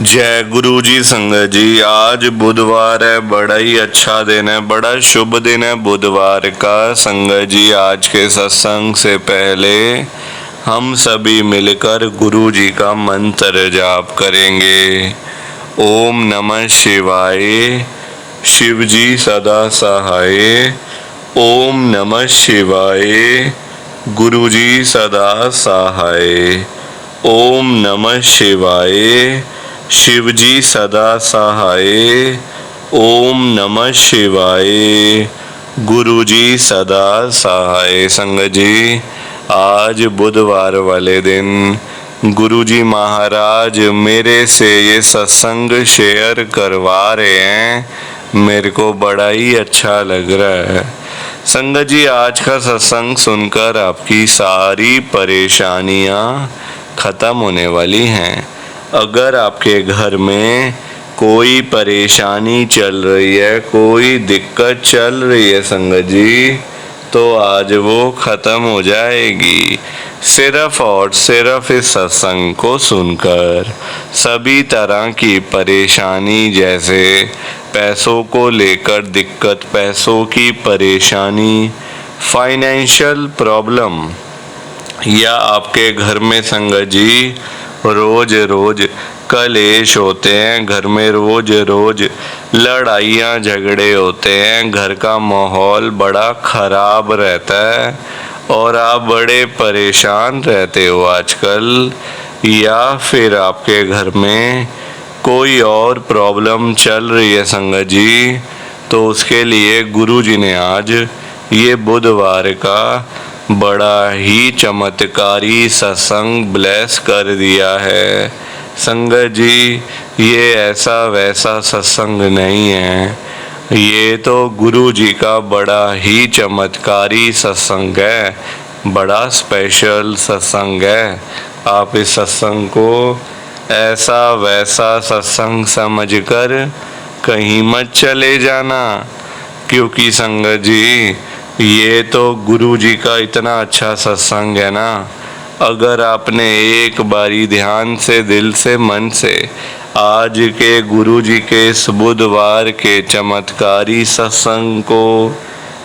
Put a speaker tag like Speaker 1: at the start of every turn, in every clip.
Speaker 1: जय गुरु जी संगत जी। आज बुधवार है, बड़ा ही अच्छा दिन है, बड़ा शुभ दिन है बुधवार का। संगत जी, आज के सत्संग से पहले हम सभी मिलकर गुरु जी का मंत्र जाप करेंगे। ओम नमः शिवाय, शिव जी सदा सहाय। ओम नमः शिवाय, गुरु जी सदा सहाय। ओम नमः शिवाय, शिव जी सदा सहाय। ओम नमः शिवाय, गुरु जी सदा सहाय। संगत जी, आज बुधवार वाले दिन गुरु जी महाराज मेरे से ये सत्संग शेयर करवा रहे हैं। मेरे को बड़ा ही अच्छा लग रहा है। संगत जी, आज का सत्संग सुनकर आपकी सारी परेशानियां खत्म होने वाली हैं। अगर आपके घर में कोई परेशानी चल रही है, कोई दिक्कत चल रही है संगत जी, तो आज वो खत्म हो जाएगी। सिर्फ और सिर्फ इस सत्संग को सुनकर सभी तरह की परेशानी, जैसे पैसों को लेकर दिक्कत, पैसों की परेशानी, फाइनेंशियल प्रॉब्लम, या आपके घर में संगत जी रोज रोज कलेश होते हैं, घर में रोज रोज लड़ाइयाँ झगड़े होते हैं, घर का माहौल बड़ा खराब रहता है और आप बड़े परेशान रहते हो आजकल, या फिर आपके घर में कोई और प्रॉब्लम चल रही है संगत जी, तो उसके लिए गुरु जी ने आज ये बुधवार का बड़ा ही चमत्कारी सत्संग ब्लेस कर दिया है। संगत जी, ये ऐसा वैसा सत्संग नहीं है, ये तो गुरु जी का बड़ा ही चमत्कारी सत्संग है, बड़ा स्पेशल सत्संग है। आप इस सत्संग को ऐसा वैसा सत्संग समझकर कहीं मत चले जाना, क्योंकि संगत जी ये तो गुरु जी का इतना अच्छा सत्संग है ना। अगर आपने एक बारी ध्यान से, दिल से, मन से आज के गुरु जी के इस बुधवार के चमत्कारी सत्संग को,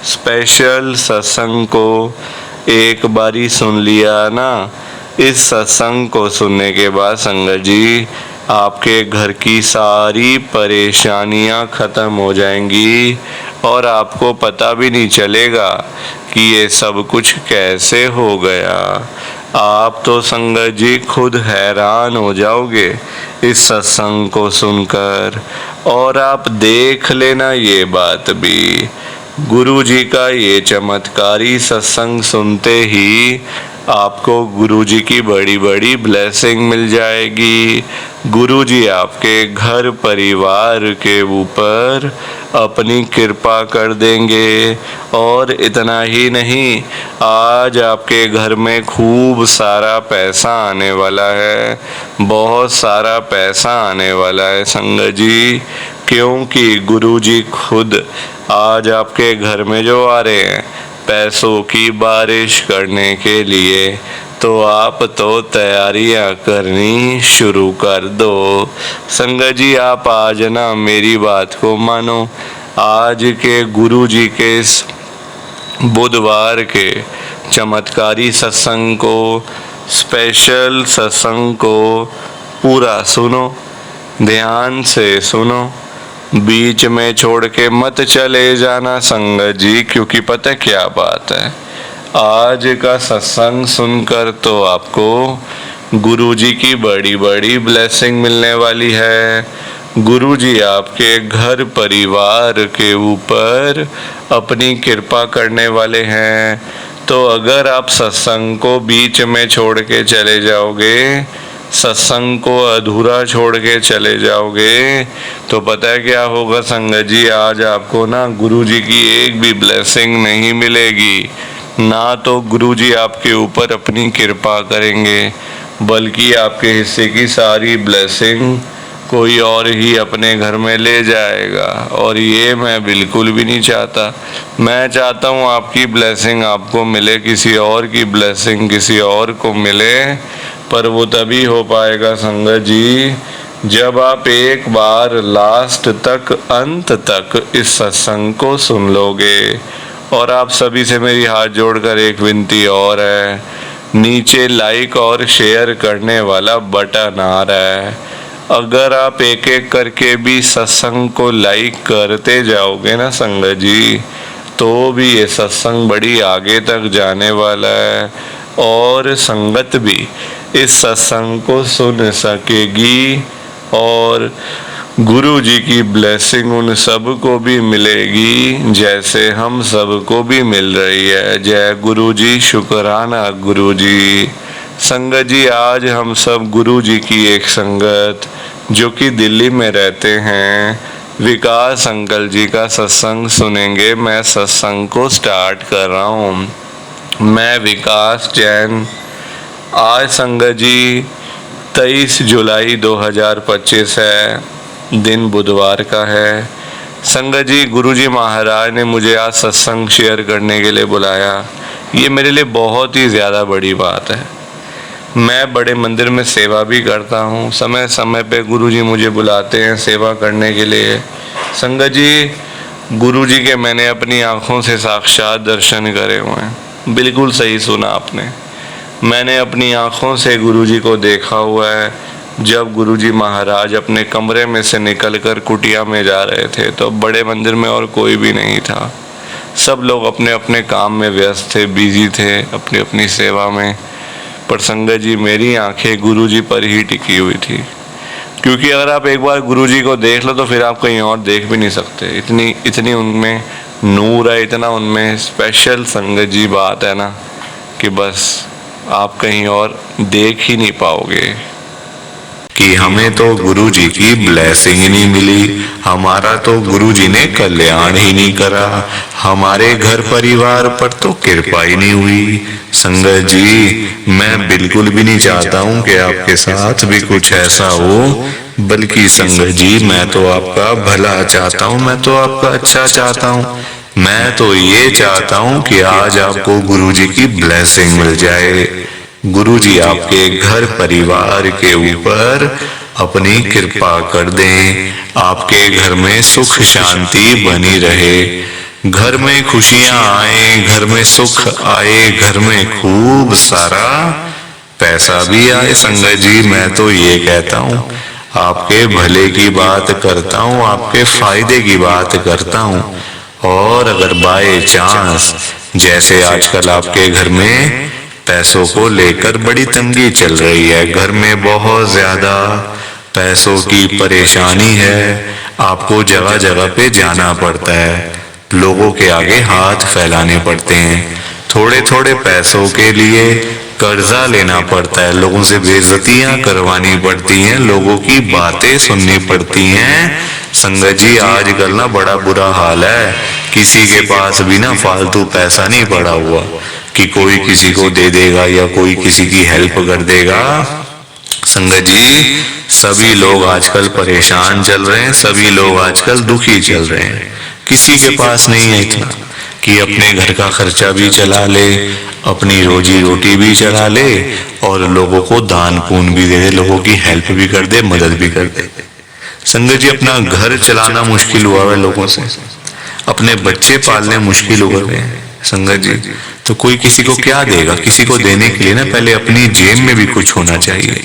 Speaker 1: स्पेशल सत्संग को एक बारी सुन लिया ना, इस सत्संग को सुनने के बाद संगत जी आपके घर की सारी परेशानियां खत्म हो जाएंगी और आपको पता भी नहीं चलेगा कि ये सब कुछ कैसे हो गया। आप तो संगत जी खुद हैरान हो जाओगे इस सत्संग को सुनकर। और आप देख लेना ये बात भी, गुरु जी का ये चमत्कारी सत्संग सुनते ही आपको गुरु जी की बड़ी बड़ी ब्लेसिंग मिल जाएगी। गुरु जी आपके घर परिवार के ऊपर अपनी कृपा कर देंगे। और इतना ही नहीं, आज आपके घर में खूब सारा पैसा आने वाला है, बहुत सारा पैसा आने वाला है संगत जी, क्योंकि गुरु जी खुद आज आपके घर में जो आ रहे हैं पैसों की बारिश करने के लिए। तो आप तो तैयारियां करनी शुरू कर दो। संगत जी, आप आज ना मेरी बात को मानो, आज के गुरु जी के इस बुधवार के चमत्कारी सत्संग को, स्पेशल सत्संग को पूरा सुनो, ध्यान से सुनो, बीच में छोड़ के मत चले जाना संगत जी, क्योंकि पता क्या बात है, आज का सत्संग सुनकर तो आपको गुरु जी की बड़ी बड़ी ब्लेसिंग मिलने वाली है। गुरु जी आपके घर परिवार के ऊपर अपनी कृपा करने वाले हैं। तो अगर आप सत्संग को बीच में छोड़ के चले जाओगे, सत्संग को अधूरा छोड़ के चले जाओगे, तो पता है क्या होगा संगत जी, आज आपको ना गुरु जी की एक भी ब्लेसिंग नहीं मिलेगी। ना तो गुरु जी आपके ऊपर अपनी कृपा करेंगे, बल्कि आपके हिस्से की सारी ब्लेसिंग कोई और ही अपने घर में ले जाएगा। और ये मैं बिल्कुल भी नहीं चाहता। मैं चाहता हूँ आपकी ब्लेसिंग आपको मिले, किसी और की ब्लेसिंग किसी और को मिले, पर वो तभी हो पाएगा संगत जी जब आप एक बार लास्ट तक, अंत तक इस सत्संग को सुन लोगे, और आप सभी से मेरी हाथ जोड़कर एक विनती और है, नीचे लाइक और शेयर करने वाला बटन आ रहा है, अगर आप एक एक करके भी सत्संग को लाइक करते जाओगे ना संगत जी, तो भी ये सत्संग बड़ी आगे तक जाने वाला है और संगत भी इस सत्संग को सुन सकेगी और गुरु जी की ब्लेसिंग उन सब को भी मिलेगी जैसे हम सब को भी मिल रही है। जय गुरु जी, शुक्राना गुरु जी। संगत जी, आज हम सब गुरु जी की एक संगत जो कि दिल्ली में रहते हैं, विकास अंकल जी का सत्संग सुनेंगे। मैं सत्संग को स्टार्ट कर रहा हूँ। मैं विकास जैन। आज संगत जी 23 जुलाई 2025 है, दिन बुधवार का है। संगत जी, गुरुजी महाराज ने मुझे आज सत्संग शेयर करने के लिए बुलाया। ये मेरे लिए बहुत ही ज़्यादा बड़ी बात है। मैं बड़े मंदिर में सेवा भी करता हूँ, समय समय पे गुरुजी मुझे बुलाते हैं सेवा करने के लिए। संगत जी, गुरुजी के मैंने अपनी आँखों से साक्षात दर्शन करे हुए हैं। बिल्कुल सही सुना आपने, मैंने अपनी आँखों से गुरुजी को देखा हुआ है। जब गुरुजी महाराज अपने कमरे में से निकलकर कुटिया में जा रहे थे तो बड़े मंदिर में और कोई भी नहीं था, सब लोग अपने अपने काम में व्यस्त थे, बिजी थे अपनी अपनी सेवा में। पर संगत जी, मेरी आंखें गुरुजी पर ही टिकी हुई थी, क्योंकि अगर आप एक बार गुरुजी को देख लो तो फिर आप कहीं और देख भी नहीं सकते। इतनी उनमें नूर है, इतना उनमें स्पेशल संगत जी बात है ना कि बस आप कहीं और देख ही नहीं पाओगे।
Speaker 2: कि हमें तो गुरु जी की ब्लेसिंग ही नहीं मिली, हमारा तो गुरु जी ने कल्याण ही नहीं करा, हमारे घर परिवार पर तो कृपा ही नहीं हुई। संगत जी, मैं बिल्कुल भी नहीं चाहता हूँ कि आपके साथ भी कुछ ऐसा हो, बल्कि संगत जी मैं तो आपका भला चाहता हूँ, मैं तो आपका अच्छा चाहता हूँ। मैं तो ये चाहता हूँ कि आज आपको गुरु जी की ब्लेसिंग मिल जाए, गुरु जी आपके घर परिवार के ऊपर अपनी कृपा कर दें, आपके घर में सुख शांति बनी रहे, घर में खुशियां आए, घर में सुख आए, घर में खूब सारा पैसा भी आए। संगत जी, मैं तो ये कहता हूँ, आपके भले की बात करता हूँ, आपके फायदे की बात करता हूँ। और अगर बाय चांस जैसे आजकल आपके घर में पैसों को लेकर बड़ी तंगी चल रही है, घर में बहुत ज्यादा पैसों की परेशानी है, आपको जगह जगह पे जाना पड़ता है, लोगों के आगे हाथ फैलाने पड़ते हैं, थोड़े थोड़े पैसों के लिए कर्जा लेना पड़ता है, लोगों से बेइज्जतियां करवानी पड़ती हैं, लोगों की बातें सुननी पड़ती हैं। संगत जी, आजकल ना बड़ा बुरा हाल है, किसी के पास भी ना फालतू पैसा नहीं पड़ा हुआ कि कोई किसी को दे देगा या कोई किसी की हेल्प कर देगा। संगत जी, सभी लोग आजकल परेशान चल रहे हैं, सभी लोग आजकल दुखी चल रहे हैं। किसी के पास नहीं है इतना कि अपने घर का खर्चा भी चला ले, अपनी रोजी रोटी भी चला ले और लोगों को दान पुण्य भी दे दे, लोगों की हेल्प भी कर दे, मदद भी कर दे। संगत जी, अपना घर चलाना मुश्किल हुआ है लोगों से, अपने बच्चे पालने मुश्किल हो गए हैं। संगत जी, तो कोई किसी को क्या देगा? किसी को देने के लिए ना पहले अपनी जेब में भी कुछ होना चाहिए।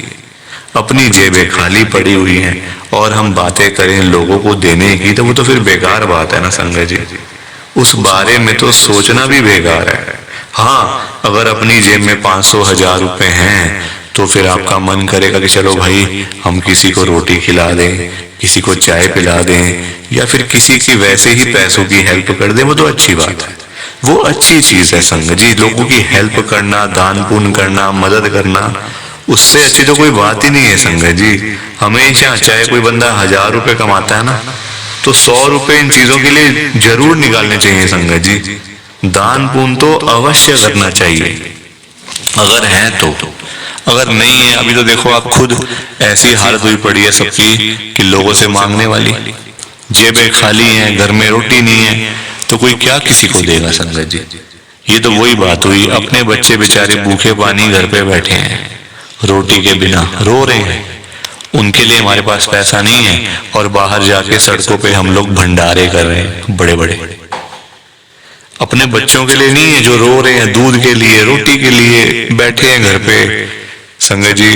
Speaker 2: अपनी जेबें खाली पड़ी हुई हैं और हम बातें करें लोगों को देने की, तो वो तो फिर बेकार बात है ना संगत जी, उस बारे में तो सोचना भी बेकार है। हाँ, अगर अपनी जेब में 500-1000 रुपए हैं तो फिर आपका मन करेगा कि चलो भाई हम किसी को रोटी खिला दें, किसी को चाय पिला दें या फिर किसी की वैसे ही पैसों की हेल्प कर दें, वो तो अच्छी बात है, वो अच्छी चीज है संगत जी। लोगों की हेल्प करना, दान पुण्य करना, मदद करना, उससे अच्छी तो कोई बात ही नहीं है संगत जी। हमेशा चाहे कोई बंदा 1000 रुपए कमाता है ना, तो 100 रुपए इन चीजों के लिए जरूर निकालने चाहिए संगत जी। दान पुण्य तो अवश्य करना चाहिए अगर है तो। अगर नहीं है, अभी तो देखो आप खुद ऐसी हालत हुई पड़ी है सबकी कि लोगों से मांगने वाली, जेबें खाली हैं, घर में रोटी नहीं है, तो कोई क्या किसी को देगा संगत जी। ये तो वही बात हुई, अपने बच्चे बेचारे भूखे पानी घर पे बैठे हैं, रोटी के बिना रो रहे हैं, उनके लिए हमारे पास पैसा नहीं है और बाहर जाके सड़कों पे हम लोग भंडारे कर रहे हैं बड़े बड़े। अपने बच्चों के लिए नहीं है जो रो रहे हैं दूध के लिए, रोटी के लिए, बैठे हैं घर पे। संगत जी,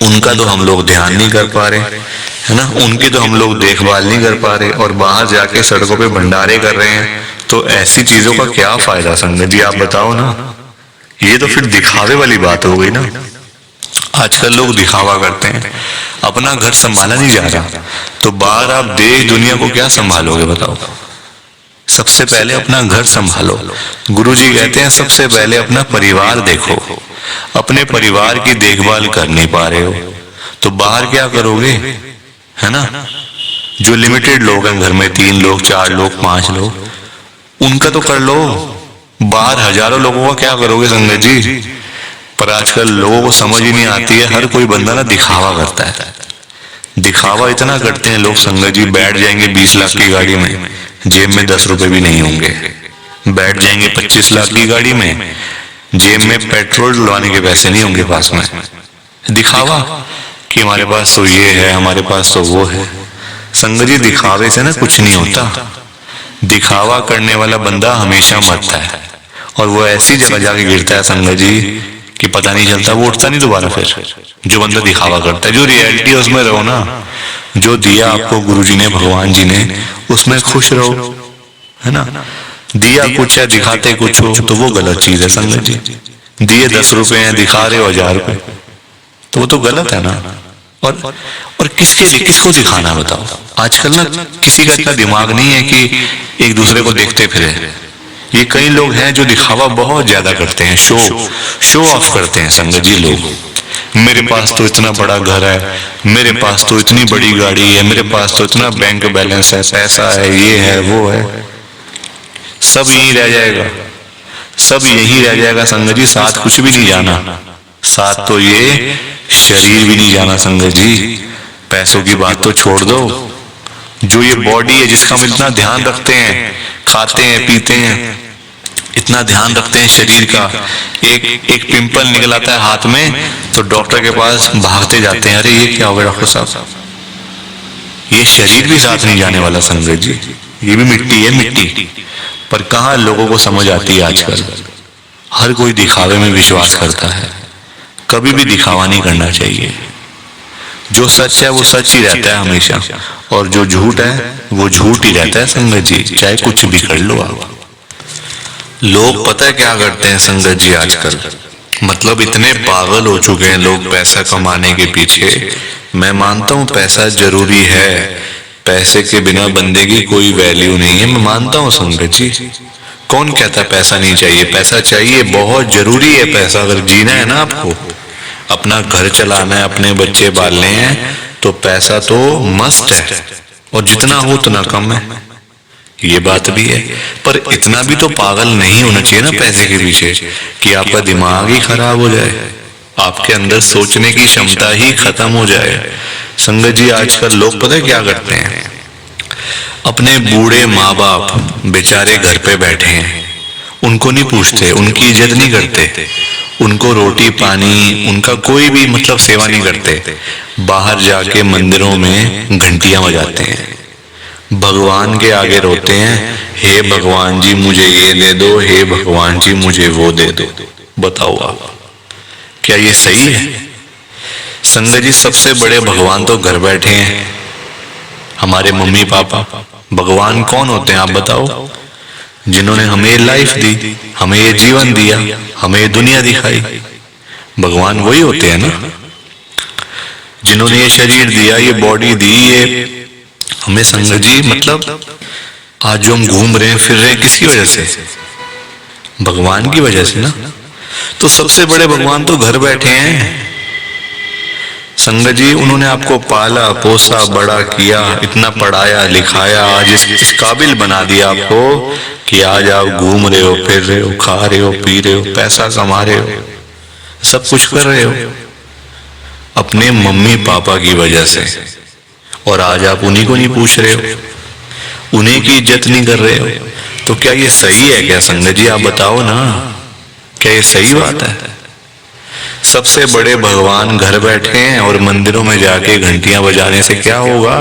Speaker 2: उनका तो हम लोग ध्यान नहीं कर पा रहे, है ना, उनकी तो हम लोग देखभाल नहीं कर पा रहे और बाहर जाके सड़कों पे भंडारे कर रहे हैं। तो ऐसी चीजों का क्या फायदा संगत जी, आप बताओ ना। ये तो फिर दिखावे वाली बात हो गई ना। आजकल लोग दिखावा करते हैं, अपना घर संभाला नहीं जा रहा, तो बाहर आप देश दुनिया को क्या संभालोगे बताओ। सबसे पहले अपना घर संभालो। गुरुजी कहते हैं सबसे पहले अपना परिवार देखो। अपने परिवार की देखभाल कर नहीं पा रहे हो तो बाहर क्या करोगे, है ना। जो लिमिटेड लोग हैं घर में, 3 लोग 4 लोग 5 लोग, उनका तो कर लो। बाहर हजारों लोगों का क्या करोगे संगत जी। पर आजकल लोगों को समझ ही नहीं आती है, हर कोई बंदा ना दिखावा करता है। दिखावा इतना करते हैं लोग संगत जी, बैठ जाएंगे 20 लाख की गाड़ी में, जेब में 10 रुपए भी नहीं होंगे। बैठ जाएंगे 25 लाख की गाड़ी में, जेब में पेट्रोल डलवाने के पैसे नहीं होंगे पास में। दिखावा कि हमारे पास तो ये है, हमारे पास तो वो है। संगत जी, दिखावे से ना कुछ नहीं होता। दिखावा करने वाला बंदा हमेशा मरता है और वो ऐसी जगह जाके गिरता है संगत जी कि पता नहीं चलता, वो उठता नहीं दोबारा फिर। जो बंदा दिखावा करता है, जो रियलिटी है उसमें रहो ना। जो दिया आपको गुरुजी ने, भगवान जी ने, उसमें खुश रहो, है ना। दिया कुछ है, दिखाते कुछ हो तो वो गलत चीज है संगत जी। दिए 10 रुपए हैं, दिखा रहे हो 1000 रुपए, तो वो तो गलत है ना। और किसके लिए, किसको दिखाना बताओ। आजकल ना किसी का इतना दिमाग नहीं है कि एक दूसरे को देखते फिरे। ये कई लोग हैं जो दिखावा बहुत ज्यादा करते हैं, शो ऑफ करते हैं संगत जी लोग। मेरे पास तो इतना बड़ा घर है, मेरे पास तो इतनी बड़ी गाड़ी है, मेरे पास तो इतना बैंक बैलेंस है, पैसा है, ये है वो है। सब यही रह जाएगा, सब यही रह जाएगा संगत जी। साथ कुछ भी नहीं जाना, साथ तो ये शरीर भी नहीं जाना संगत जी। पैसों की बात तो छोड़ दो, जो ये बॉडी है जिसका हम इतना ध्यान रखते हैं, खाते हैं पीते हैं, इतना ध्यान रखते हैं शरीर का, एक पिंपल निकल आता है हाथ में तो डॉक्टर के पास भागते जाते हैं, अरे ये क्या हो गया डॉक्टर साहब। ये शरीर भी साथ नहीं जाने वाला संगत जी, ये भी मिट्टी है, मिट्टी। पर कहाँ लोगों को समझ आती है आजकल। हर कोई दिखावे में विश्वास करता है, कभी भी दिखावा नहीं करना चाहिए। जो सच है वो सच ही रहता है हमेशा, और जो झूठ है वो झूठ ही रहता है संगत जी, चाहे कुछ भी कर लो आप। लोग पता है क्या करते हैं संगत जी आजकल, मतलब इतने पागल हो चुके हैं लोग पैसा कमाने के पीछे। मैं मानता हूँ पैसा जरूरी है, पैसे के बिना बंदे की कोई वैल्यू नहीं है, मैं मानता हूँ संगत जी। कौन कहता है पैसा नहीं चाहिए, पैसा चाहिए, बहुत जरूरी है पैसा। अगर जीना है ना आपको, अपना घर चलाना है, अपने बच्चे पालने हैं, तो पैसा तो मस्ट है, और जितना हो उतना कम है, ये बात भी है। पर इतना भी तो पागल नहीं होना चाहिए ना पैसे के पीछे कि आपका दिमाग ही खराब हो जाए, आपके अंदर सोचने की क्षमता ही खत्म हो जाए। संगत जी, आजकल लोग पता है क्या करते हैं, अपने बूढ़े माँ बाप बेचारे घर पे बैठे हैं, उनको नहीं पूछते, उनकी इज्जत नहीं करते, उनको रोटी पानी, उनका कोई भी मतलब सेवा नहीं करते। बाहर जाके मंदिरों में घंटियां बजाते हैं, भगवान के आगे रोते हैं, हे भगवान जी मुझे ये दे दो, हे भगवान जी मुझे वो दे दो। बताओ आप, क्या ये सही है? संगत जी, सबसे बड़े भगवान तो घर बैठे हैं, हमारे मम्मी पापा। भगवान कौन होते हैं आप बताओ? जिन्होंने हमें लाइफ दी, हमें ये जीवन दिया, हमें ये दुनिया दिखाई, भगवान वही होते हैं ना। जिन्होंने ये शरीर दिया, ये बॉडी दी, ये हमें संगत जी, मतलब आज जो हम घूम रहे हैं फिर रहे हैं, किसकी वजह से? भगवान की वजह से ना। तो सबसे बड़े भगवान तो घर बैठे हैं संगत जी। उन्होंने आपको पाला पोसा बड़ा किया, इतना पढ़ाया लिखाया, आज इस काबिल बना दिया आपको कि आज आप घूम रहे हो, फिर रहे हो, खा रहे हो, पी रहे हो, पैसा कमा रहे हो, सब कुछ कर रहे हो अपने मम्मी पापा की वजह से। और आज आप उन्हीं को नहीं पूछ रहे हो, उन्हीं की इज्जत नहीं कर रहे हो। तो क्या ये सही है क्या संगत जी? आप बताओ ना, क्या ये सही बात है? सबसे बड़े भगवान घर बैठे हैं और मंदिरों में जाके घंटियां बजाने से क्या होगा?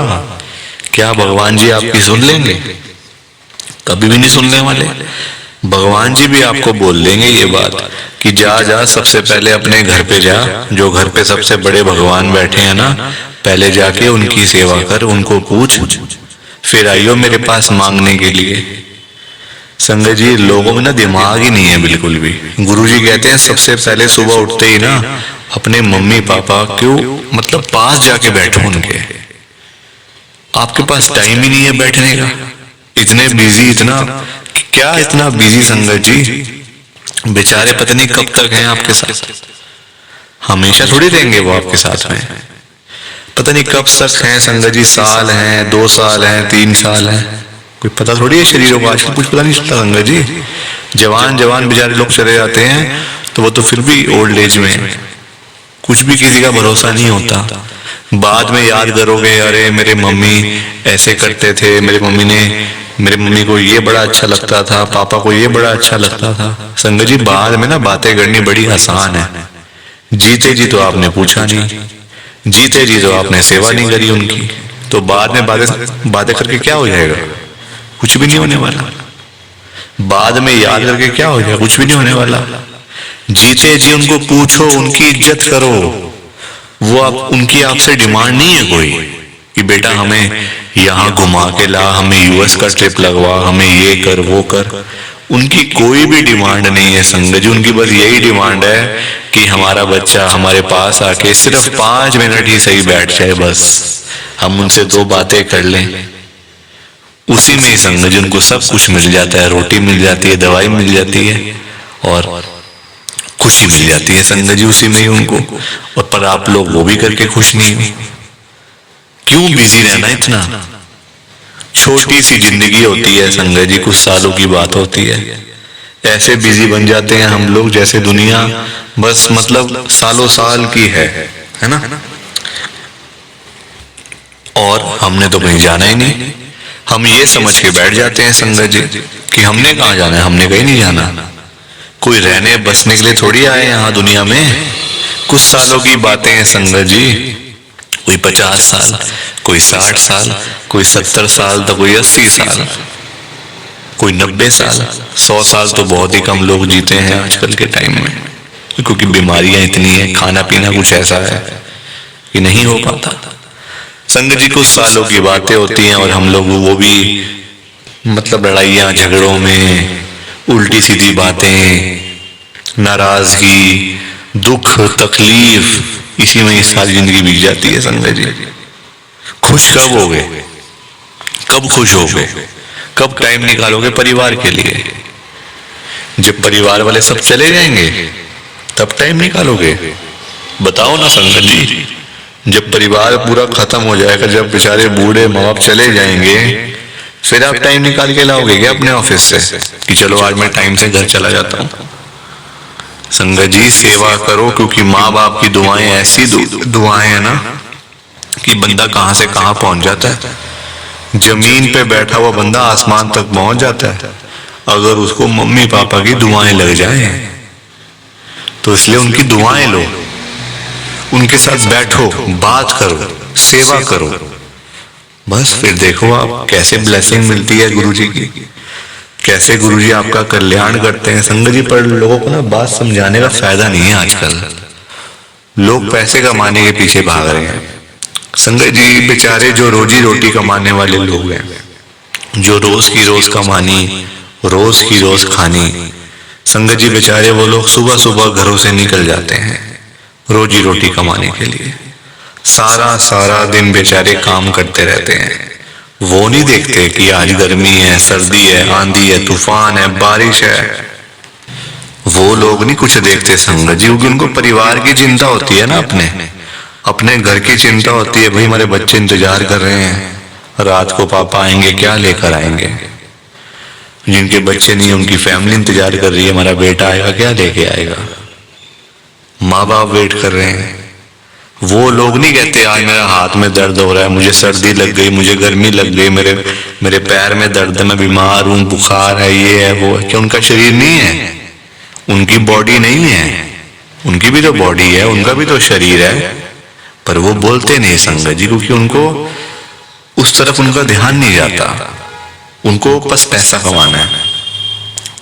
Speaker 2: क्या भगवान जी आपकी सुन लेंगे? कभी भी नहीं सुनने वाले। भगवान जी भी आपको बोल देंगे ये बात कि जा जा, सबसे पहले अपने घर पे जा, जो घर पे सबसे बड़े भगवान बैठे हैं ना, पहले जाके उनकी सेवा कर, उनको पूछ, फिर आइयो मेरे पास मांगने के लिए। संगत जी, लोगों में ना दिमाग ही नहीं है बिल्कुल भी। गुरुजी कहते हैं सबसे पहले सुबह उठते ही ना अपने मम्मी पापा क्यों मतलब पास जाके बैठो उनके। आपके पास टाइम ही नहीं है बैठने का, इतने बिजी, इतना क्या इतना बिजी संगत जी, बेचारे पता नहीं कब तक हैं आपके साथ, हमेशा थोड़ी रहेंगे वो आपके साथ में, पता नहीं कब तक हैं संगत जी, साल हैं, 2 साल हैं, 3 साल हैं, कोई पता थोड़ी है शरीरों का, आजकल कुछ पता नहीं चलता संगत जी। जवान जवान बेचारे लोग चले जाते हैं तो वो तो फिर भी ओल्ड एज में, कुछ भी किसी का भरोसा नहीं होता। बाद में याद करोगे, अरे मेरे मम्मी ऐसे करते थे, मेरे मम्मी को ये बड़ा अच्छा लगता था, पापा को ये बड़ा अच्छा लगता था। संगत जी, बाद में ना बातें करनी बड़ी आसान है, जीते जी तो आपने पूछा नहीं, जीते जी तो आपने सेवा नहीं करी उनकी, तो बाद में बातें करके क्या हो जाएगा? कुछ भी नहीं होने वाला। बाद में याद करके क्या हो जाएगा? कुछ भी नहीं होने वाला। जीते जी उनको पूछो, उनकी इज्जत करो, वो उनकी आपसे डिमांड नहीं है कोई कि बेटा हमें यहाँ घुमा के ला, हमें यूएस का ट्रिप लगवा, हमें ये कर वो कर, उनकी कोई भी डिमांड नहीं है संगत जी। उनकी बस यही डिमांड है कि हमारा बच्चा हमारे पास आके सिर्फ 5 मिनट ही सही बैठ जाए, बस हम उनसे 2 बातें कर लें, उसी में ही संगत जी उनको सब कुछ मिल जाता है। रोटी मिल जाती है, दवाई मिल जाती है और खुशी मिल जाती है संगत जी उसी में ही उनको। और पर आप लोग वो भी करके खुश नहीं हो, क्यों बिजी रहना इतना? छोटी सी जिंदगी होती है संगत जी, कुछ सालों की बात होती है, ऐसे बिजी बन जाते हैं हम लोग जैसे दुनिया बस मतलब सालों साल की है ना। और हमने तो कहीं जाना ही नहीं, हम ये समझ के बैठ जाते हैं संगत जी कि हमने कहाँ जाना है, हमने कहीं नहीं जाना। कोई रहने बसने के लिए थोड़ी आए यहाँ दुनिया में, कुछ सालों की बातें हैं संगत जी, कोई 50 साल, कोई 60 साल, कोई 70 साल, तो कोई 80 साल, कोई 90 साल, 100 साल तो बहुत ही कम लोग जीते हैं आजकल के टाइम में, क्योंकि बीमारियां इतनी है, खाना पीना कुछ ऐसा है कि नहीं हो पाता। संगत जी, कुछ सालों की बातें होती हैं और हम लोग वो भी मतलब लड़ाइयाँ झगड़ों में, उल्टी सीधी बातें, नाराजगी, दुख, तकलीफ, इसी में सारी जिंदगी बीत जाती है संगत जी। खुश कब होगे? कब खुश होगे? कब टाइम निकालोगे परिवार के लिए? जब परिवार वाले सब चले जाएंगे तब टाइम निकालोगे? बताओ ना संगत जी। जब परिवार पूरा खत्म हो जाएगा, जब बेचारे बूढ़े माँ बाप चले जाएंगे, फिर आप टाइम निकाल के लाओगे क्या अपने ऑफिस से कि चलो आज मैं टाइम से घर चला जाता हूँ? संगत जी, सेवा करो, क्योंकि माँ बाप की दुआएं ऐसी दुआएं है ना कि बंदा कहाँ से कहाँ पहुंच जाता है। जमीन पे बैठा हुआ बंदा आसमान तक पहुंच जाता है अगर उसको मम्मी पापा की दुआएं लग जाए। तो इसलिए उनकी दुआएं लो, उनके साथ बैठो, बात करो, सेवा करो, बस फिर देखो आप कैसे ब्लेसिंग मिलती है गुरुजी की, कैसे गुरुजी आपका कल्याण करते हैं। संगत जी, पर लोगों को ना बात समझाने का फायदा नहीं है आजकल, लोग पैसे कमाने के पीछे भाग रहे हैं। संगत जी, बेचारे जो रोजी रोटी कमाने वाले लोग हैं, जो रोज की रोज कमानी, रोज की रोज खानी, संगत जी बेचारे वो लोग सुबह सुबह घरों से निकल जाते हैं रोजी रोटी कमाने के लिए, सारा सारा दिन बेचारे काम करते रहते हैं। वो नहीं देखते कि आज गर्मी है, सर्दी है, आंधी है, तूफान है, बारिश है, वो लोग नहीं कुछ देखते संगत जी, क्योंकि उनको परिवार की चिंता होती है ना, अपने घर की चिंता होती है। भाई हमारे बच्चे इंतजार कर रहे हैं, रात को पापा आएंगे, क्या लेकर आएंगे। जिनके बच्चे नहीं, उनकी फैमिली इंतजार कर रही है, हमारा बेटा आएगा, क्या लेके आएगा। माँ बाप वेट कर रहे हैं। वो लोग नहीं कहते आज मेरा हाथ में दर्द हो रहा है, मुझे सर्दी लग गई, मुझे गर्मी लग गई, मेरे पैर में दर्द है, मैं बीमार हूँ, बुखार है, ये है वो है। क्या उनका शरीर नहीं है, उनकी बॉडी नहीं है, उनकी भी तो बॉडी है, उनका भी तो शरीर है, पर वो बोलते नहीं संगत जी, क्योंकि उनको उस तरफ उनका ध्यान नहीं जाता, उनको बस पैसा कमाना है।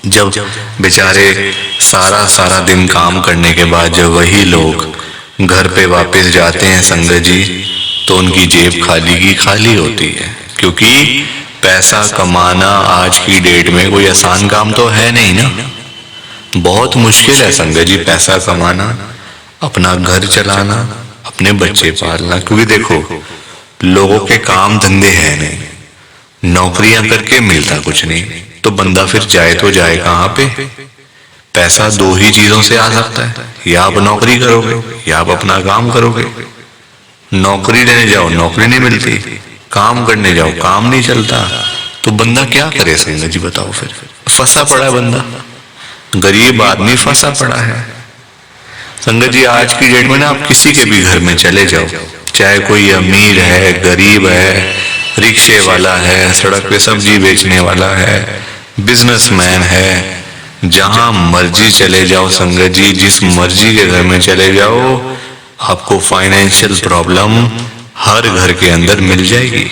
Speaker 2: जब बेचारे सारा दिन काम करने के बाद जब वही लोग घर पे वापस जाते हैं संगत जी, तो उनकी जेब खाली की खाली होती है, क्योंकि पैसा कमाना आज की डेट में कोई आसान काम तो है नहीं ना, बहुत मुश्किल है संगत जी पैसा कमाना, अपना घर चलाना, अपने बच्चे पालना। क्योंकि देखो लोगों के काम धंधे हैं नहीं, नौकरियां करके मिलता कुछ नहीं, तो बंदा फिर जाए तो जाए कहाँ पे? पैसा दो ही चीजों से आ सकता है, या आप नौकरी करोगे या आप अपना काम करोगे। नौकरी लेने जाओ नौकरी नहीं मिलती, काम करने जाओ काम नहीं चलता, तो बंदा क्या करे संगत जी बताओ? फिर फंसा पड़ा है बंदा, गरीब आदमी फंसा पड़ा है संगत जी। आज की डेट में ना आप किसी के भी घर में चले जाओ, चाहे कोई अमीर है, गरीब है, रिक्शे वाला है, सड़क पे सब्जी बेचने वाला है, बिजनेसमैन है, जहां मर्जी चले जाओ संगत जी, जिस मर्जी के घर में चले जाओ, आपको फाइनेंशियल प्रॉब्लम हर घर के अंदर मिल जाएगी,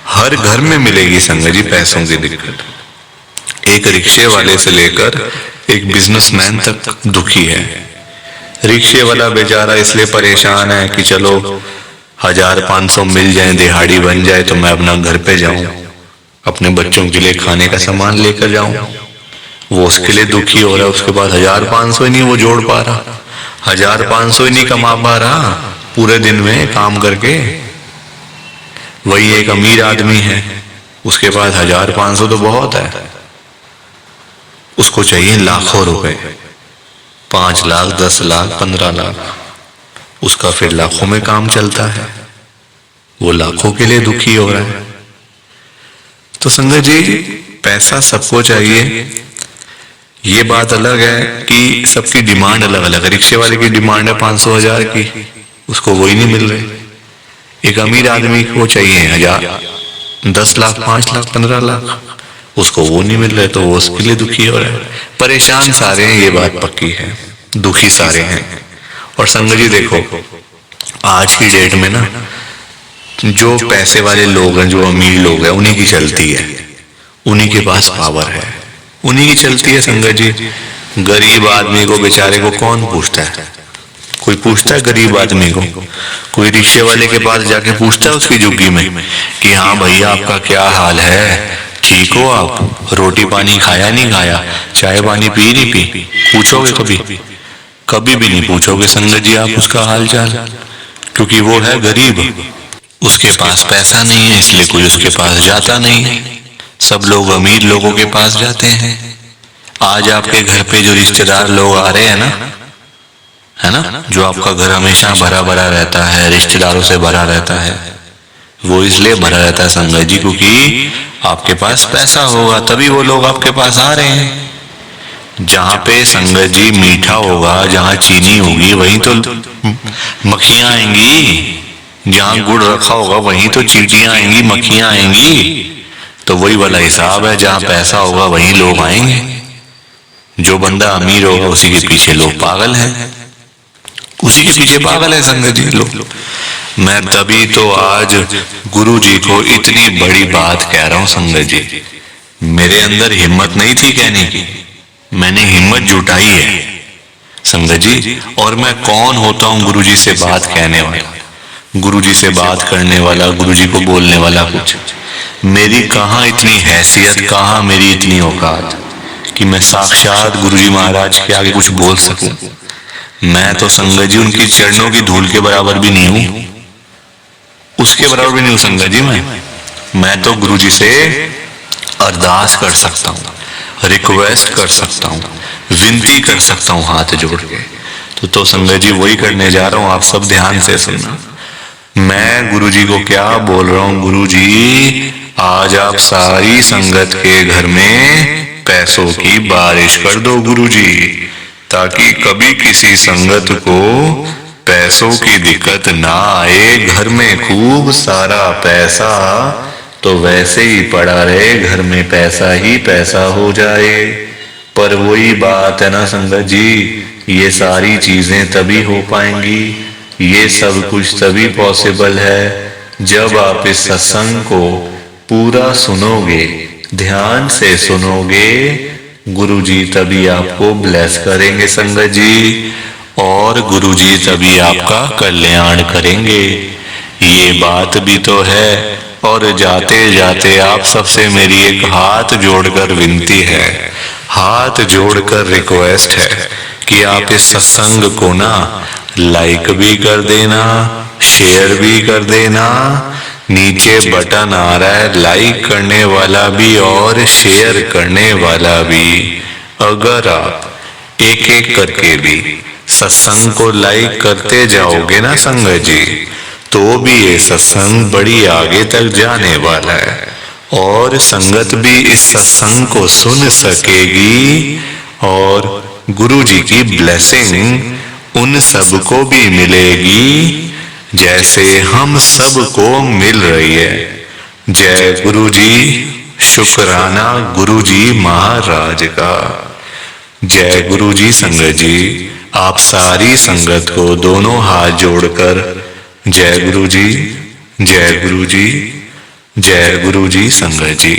Speaker 2: हर घर में मिलेगी संगत जी पैसों की दिक्कत। एक रिक्शे वाले से लेकर एक बिजनेसमैन तक दुखी है। रिक्शे वाला बेचारा इसलिए परेशान है कि चलो 1000-500 मिल जाए, दिहाड़ी बन जाए तो मैं अपना घर पे जाऊं, अपने बच्चों के लिए खाने का सामान लेकर जाऊं, वो उसके लिए दुखी हो रहा है। उसके बाद 1000-500 ही नहीं वो जोड़ पा रहा, 1000-500 ही नहीं कमा पा रहा पूरे दिन में काम करके। वही एक अमीर आदमी है, उसके पास 1000-500 तो बहुत है, उसको चाहिए लाखों रुपए, 5 लाख 10 लाख 15 लाख, उसका फिर लाखों में काम चलता है, वो लाखों के लिए दुखी हो रहा है। तो संगत जी पैसा सबको चाहिए, ये बात अलग है कि सबकी डिमांड अलग अलग है। रिक्शे वाले की डिमांड है 500-1000 की, उसको वही नहीं मिल रही। एक अमीर आदमी को चाहिए 1000 10 लाख 5 लाख 15 लाख, उसको वो नहीं मिल रहे, तो वो उसके लिए दुखी हो रहा है। परेशान सारे हैं, ये बात पक्की है, दुखी सारे हैं। और संगत जी देखो आज की डेट में ना जो पैसे वाले लोग हैं, जो अमीर लोग हैं, उन्हीं की चलती है, उन्हीं के पास पावर है, उन्हीं की चलती है संगत जी। गरीब आदमी को बेचारे को कौन पूछता है? कोई पूछता है गरीब आदमी को? कोई रिक्शे वाले के पास जाके पूछता है उसकी झुग्गी में कि हाँ भैया आपका क्या हाल है, ठीक हो आप, रोटी पानी खाया नहीं खाया, चाय पानी पी नहीं पी? पूछोगे कभी? कभी भी नहीं पूछोगे संगत जी आप उसका हाल चाल, क्योंकि वो है गरीब, उसके पास पैसा नहीं है, इसलिए कोई उसके पास जाता नहीं है। सब लोग अमीर लोगों के पास जाते हैं। आज आपके घर पे जो रिश्तेदार लोग आ रहे हैं ना, है ना, जो आपका घर हमेशा भरा भरा रहता है, रिश्तेदारों से भरा रहता है, वो इसलिए भरा रहता है संगत जी क्योंकि आपके पास पैसा होगा, तभी वो लोग आपके पास आ रहे हैं। जहां पे संगत जी मीठा होगा, जहां चीनी होगी, वहीं तो मक्खियां आएंगी, जहां गुड़ रखा होगा वहीं तो चींटियां आएंगी, मक्खियां आएंगी। तो वही वाला हिसाब है, जहां पैसा होगा वहीं लोग आएंगे। जो बंदा अमीर होगा उसी के पीछे लोग पागल हैं, उसी के पीछे पागल है संगत जी लोग। मैं तभी तो आज गुरु जी को इतनी बड़ी बात कह रहा हूं संगत जी। मेरे अंदर हिम्मत नहीं थी कहने की, मैंने हिम्मत जुटाई है संगत जी। और मैं कौन होता हूं गुरु जी से बात कहने वाला, गुरु जी से बात करने वाला, गुरु जी को बोलने वाला? कुछ मेरी कहाँ इतनी हैसियत, कहाँ मेरी इतनी औकात कि मैं साक्षात गुरु जी महाराज के आगे कुछ बोल सकूं। मैं तो संगत जी उनकी चरणों की धूल के बराबर भी नहीं हूं, उसके बराबर भी नहीं हूं संगत जी। मैं तो गुरु जी से अरदास कर सकता हूं, रिक्वेस्ट कर सकता हूं, विनती कर सकता हूं हाथ जोड़ के। तो संगत जी वही करने जा रहा हूं, आप सब ध्यान से सुनना। मैं गुरु जी को क्या बोल रहा हूं? गुरु जी आज आप सारी संगत के घर में पैसों की बारिश कर दो गुरु जी, ताकि कभी किसी संगत को पैसों की दिक्कत ना आए। घर में खूब सारा पैसा तो वैसे ही पड़ा रहे, घर में पैसा ही पैसा हो जाए। पर वही बात है ना संगत जी, ये सारी चीजें तभी हो पाएंगी, ये सब कुछ तभी पॉसिबल है जब आप इस सत्संग को पूरा सुनोगे, ध्यान से सुनोगे। गुरुजी तभी आपको ब्लेस करेंगे संगत जी, और गुरुजी तभी आपका कल्याण करेंगे। ये बात भी तो है। और जाते जाते आप सबसे मेरी एक हाथ जोड़कर विनती है, हाथ जोड़कर रिक्वेस्ट है कि आप इस सत्संग को ना लाइक भी कर देना, शेयर भी कर देना। नीचे बटन आ रहा है लाइक करने वाला भी और शेयर करने वाला भी। अगर आप एक एक करके भी सत्संग को लाइक करते जाओगे ना संगत जी, तो भी ये सत्संग बड़ी आगे तक जाने वाला है, और संगत भी इस सत्संग को सुन सकेगी, और गुरु जी की ब्लेसिंग उन सबको भी मिलेगी जैसे हम सबको मिल रही है। जय गुरु जी, शुक्राना गुरु जी महाराज का। जय गुरु जी संगत जी, आप सारी संगत को दोनों हाथ जोड़कर जय गुरु जी, जय गुरु जी, जय गुरु जी संगत जी।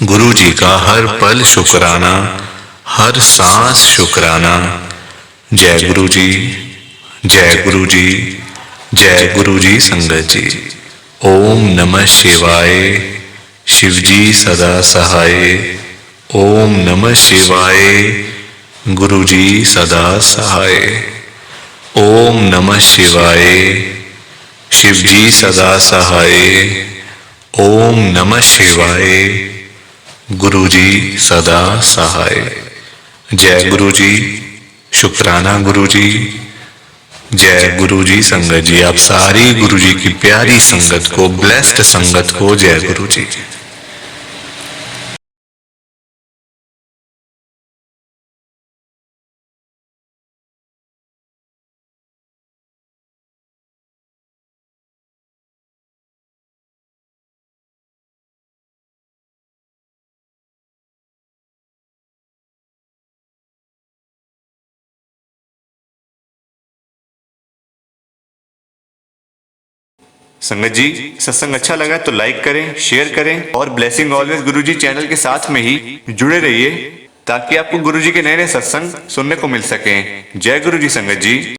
Speaker 2: गुरु जी का हर पल शुक्राना, हर सांस शुक्राना। जय गुरु जी, जय गुरु जी, जय गुरु जी संगत जी। ओम नमः शिवाय। शिव जी सदा सहाय। ओम नमः शिवाय। गुरु जी सदा सहाय। ओम नमः शिवाय। शिव जी सदा सहाय। ओम नमः शिवाय। गुरु जी सदा सहाय। जय गुरु जी, शुक्राना गुरु जी। जय गुरु जी संगत जी, आप सारी गुरु जी की प्यारी संगत को, ब्लेस्ड संगत को जय गुरु जी।
Speaker 1: संगत जी, सत्संग अच्छा लगा तो लाइक करें, शेयर करें, और ब्लेसिंग ऑलवेज गुरुजी चैनल के साथ में ही जुड़े रहिए, ताकि आपको गुरुजी के नए नए सत्संग सुनने को मिल सकें। जय गुरु जी संगत जी।